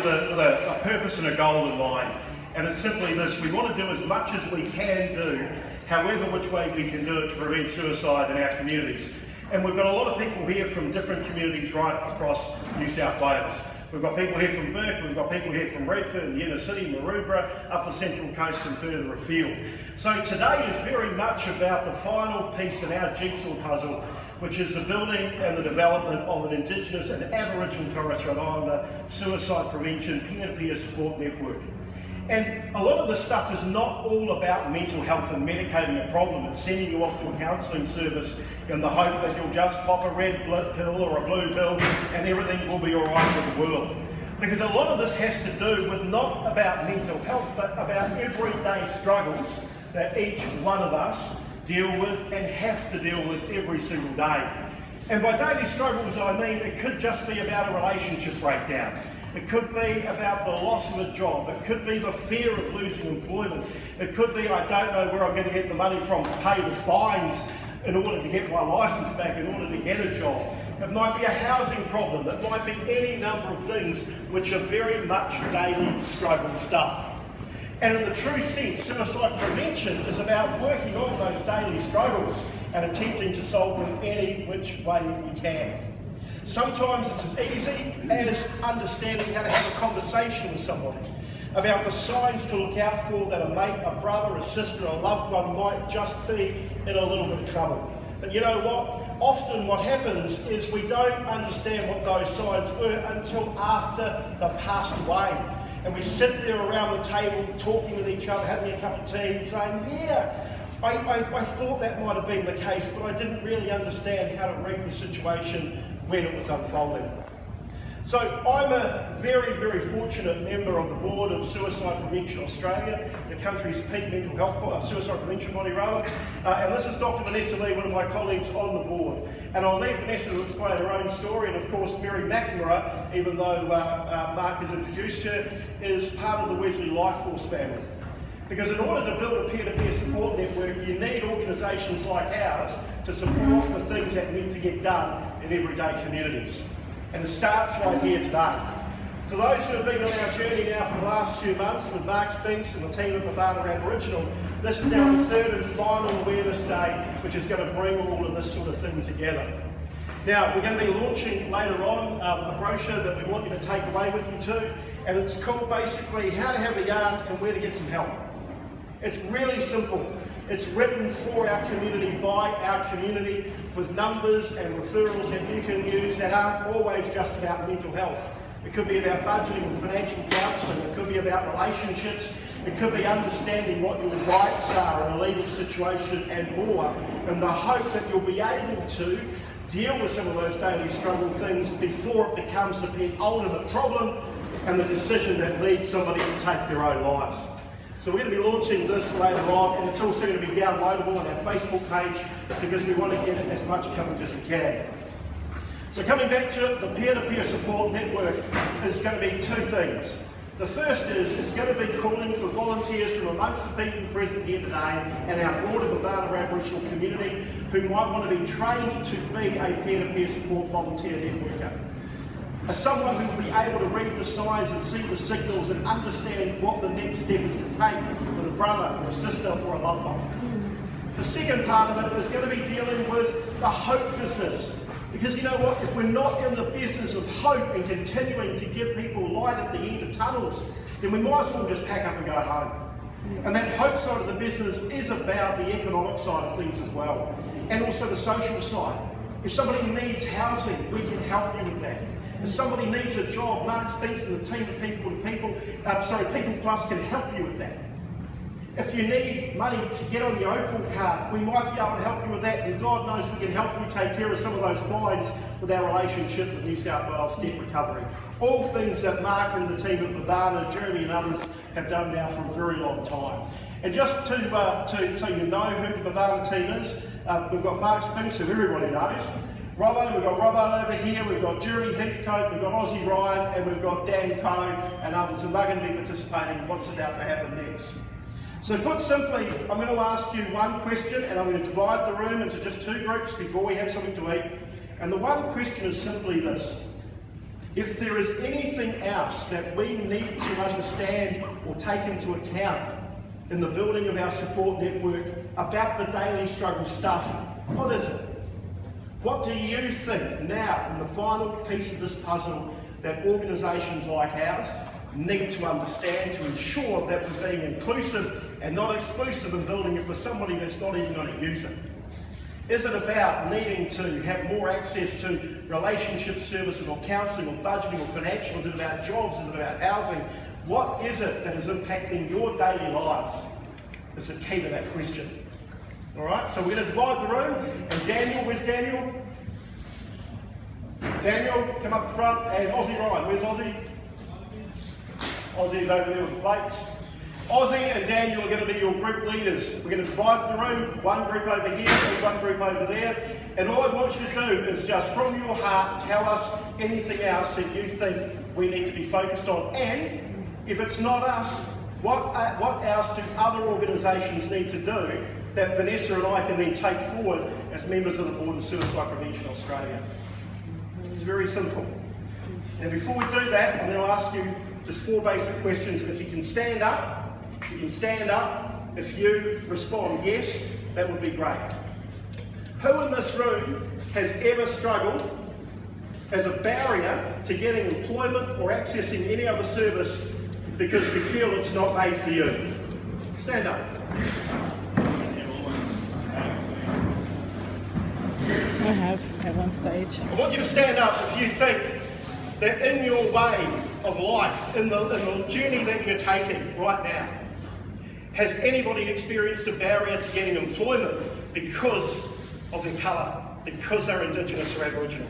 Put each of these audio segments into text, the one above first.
with a purpose and a goal in mind, and it's simply this: we want to do as much as we can do, however which way we can do it, to prevent suicide in our communities. And we've got a lot of people here from different communities right across New South Wales. We've got people here from Burke, we've got people here from Redfern, the inner city, Maroubra, up the Central Coast and further afield. So today is very much about the final piece in our jigsaw puzzle, which is the building and the development of an Indigenous and Aboriginal Torres Strait Islander suicide prevention peer-to-peer support network. And a lot of this stuff is not all about mental health and medicating a problem and sending you off to a counselling service in the hope that you'll just pop a red pill or a blue pill and everything will be all right with the world. Because a lot of this has to do with not about mental health, but about everyday struggles that each one of us deal with and have to deal with every single day. And by daily struggles, I mean it could just be about a relationship breakdown. It could be about the loss of a job. It could be the fear of losing employment. It could be I don't know where I'm going to get the money from to pay the fines in order to get my licence back, in order to get a job. It might be a housing problem. It might be any number of things which are very much daily struggle stuff. And in the true sense, suicide prevention is about working on those daily struggles and attempting to solve them any which way we can. Sometimes it's as easy as understanding how to have a conversation with someone about the signs to look out for that a mate, a brother, a sister, a loved one might just be in a little bit of trouble. But you know what? Often what happens is we don't understand what those signs were until after they've passed away. And we sit there around the table talking with each other, having a cup of tea and saying, yeah, I thought that might have been the case, but I didn't really understand how to read the situation when it was unfolding. So I'm a very, very fortunate member of the board of Suicide Prevention Australia, the country's peak mental health suicide prevention body rather. And this is Dr. Vanessa Lee, one of my colleagues on the board. And I'll leave Vanessa to explain her own story. And of course, Mary McNamara, even though Mark has introduced her, is part of the Wesley Life Force family. Because in order to build a peer-to-peer support network, you need organisations like ours to support the things that need to get done in everyday communities. And it starts right here today. For those who have been on our journey now for the last few months with Mark Spinks and the team at Babana Aboriginal, this is now the third and final awareness day, which is going to bring all of this sort of thing together. Now, we're going to be launching later on a brochure that we want you to take away with you too, and it's called basically How to Have a Yarn and Where to Get Some Help. It's really simple. It's written for our community, by our community, with numbers and referrals that you can use that aren't always just about mental health. It could be about budgeting and financial counselling. It could be about relationships. It could be understanding what your rights are in a legal situation and more, and the hope that you'll be able to deal with some of those daily struggle things before it becomes the penultimate problem and the decision that leads somebody to take their own lives. So we're going to be launching this later on, and it's also going to be downloadable on our Facebook page because we want to get as much coverage as we can. So coming back to it, the peer-to-peer support network is going to be two things. The first is it's going to be calling for volunteers from amongst the people present here today and our broader Babana Aboriginal community who might want to be trained to be a peer-to-peer support volunteer networker. As someone who will be able to read the signs and see the signals and understand what the next step is to take with a brother or a sister or a loved one. The second part of it is going to be dealing with the hope business. Because you know what, if we're not in the business of hope and continuing to give people light at the end of tunnels, then we might as well just pack up and go home. And that hope side of the business is about the economic side of things as well, and also the social side. If somebody needs housing, we can help you with that. If somebody needs a job, Mark Spinks and the team of People Plus can help you with that. If you need money to get on your Opal card, we might be able to help you with that, and God knows we can help you take care of some of those fines with our relationship with New South Wales Debt Recovery. All things that Mark and the team at Babana, Jeremy and others have done now for a very long time. And just so you know who the Babana team is, we've got Mark Spinks, who everybody knows. Robbo, we've got Robbo over here, we've got Jeremy Heathcote, we've got Aussie Ryan, and we've got Dan Coe and others, and they're going to be participating in what's about to happen next. So put simply, I'm going to ask you one question, and I'm going to divide the room into just two groups before we have something to eat. And the one question is simply this: If there is anything else that we need to understand or take into account in the building of our support network about the daily struggle stuff, what is it? What do you think now, in the final piece of this puzzle, that organisations like ours need to understand to ensure that we're being inclusive and not exclusive in building it for somebody that's not even going to use it? Is it about needing to have more access to relationship services or counselling or budgeting or financial? Is it about jobs? Is it about housing? What is it that is impacting your daily lives? Is the key to that question. All right, so we're going to divide the room. And Daniel, where's Daniel? Daniel, come up front. And Aussie Ryan, where's Aussie? Aussie's over there with the plates. Aussie and Daniel are going to be your group leaders. We're going to divide the room, one group over here and one group over there. And all I want you to do is just from your heart tell us anything else that you think we need to be focused on. And if it's not us, what else do other organisations need to do that Vanessa and I can then take forward as members of the Board of Suicide Prevention Australia? It's very simple. And before we do that, I'm going to ask you just 4 basic questions. And if you can stand up, you can stand up. If you respond yes, that would be great. Who in this room has ever struggled as a barrier to getting employment or accessing any other service because you feel it's not made for you? Stand up. I have at one stage. I want you to stand up if you think that in your way of life, in the journey that you're taking right now, has anybody experienced a barrier to getting employment because of their colour, because they're Indigenous or Aboriginal?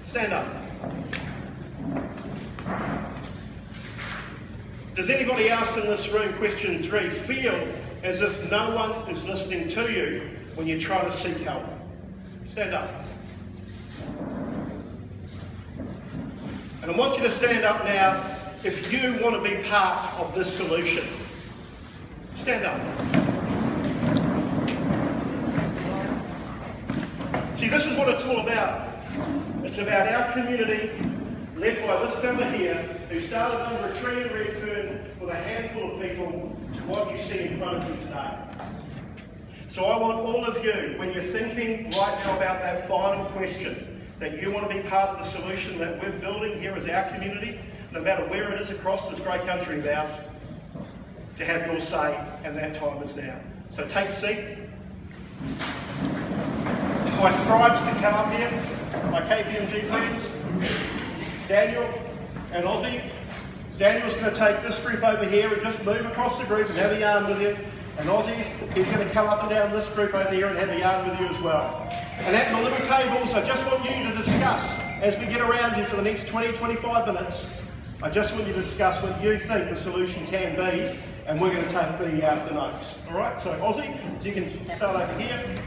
Stand up. Does anybody else in this room, question 3, feel as if no one is listening to you when you're trying to seek help? Stand up. And I want you to stand up now if you want to be part of this solution. Stand up. See, this is what it's all about. It's about our community, led by this fella here, who started under a tree in Redfern with a handful of people, to what you see in front of you today. So I want all of you, when you're thinking right now about that final question, that you want to be part of the solution that we're building here as our community, no matter where it is across this great country of ours, to have your say, and that time is now. So take a seat. My scribes can come up here, my KPMG friends, Daniel and Aussie. Daniel's going to take this group over here and just move across the group and have a yarn with you. And Aussie's, he's going to come up and down this group over here and have a yarn with you as well. And at the little tables, I just want you to discuss, as we get around here for the next 20-25 minutes, I just want you to discuss what you think the solution can be, and we're going to take the notes. All right, so Aussie, you can start over here.